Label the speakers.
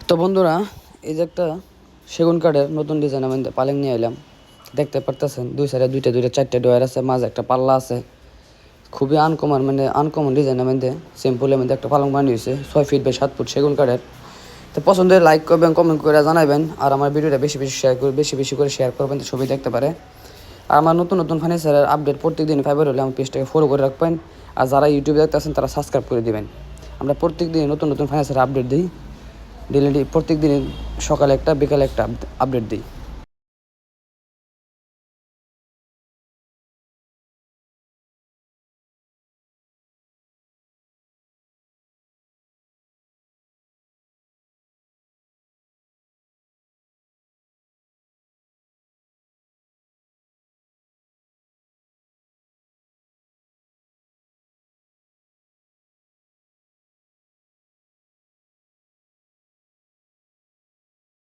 Speaker 1: তো বন্ধুরা, এই যে একটা সেগুন কাঠের নতুন ডিজাইন আমি পালেং নিয়ে এলাম। দেখতে পারতেছেন দুই সাইডে দুইটা দুইটা চারটে ডয়ার আছে, মাঝে একটা পাল্লা আছে। খুবই আনকমন ডিজাইনের মধ্যে সিম্পলের মধ্যে একটা পালং বানিয়েছে 6 ফিট বাই 7 ফুট সেগুন কাঠের। তো পছন্দের লাইক করবেন, কমেন্ট করে জানাবেন, আর আমার ভিডিওটা বেশি করে শেয়ার করবেন, তো ছবি দেখতে পারে। আর আমার নতুন নতুন ফার্নিচারের আপডেট প্রত্যেকদিন ফাইবার হলে আমার পেজটাকে ফলো করে রাখবেন। আর যারা ইউটিউবে দেখতেছেন তারা সাবস্ক্রাইব করে দিবেন। আমরা প্রত্যেকদিন নতুন নতুন ফার্নিচারের আপডেট দিই, প্রত্যেক দিন সকালে একটা বিকালে একটা আপডেট দিই।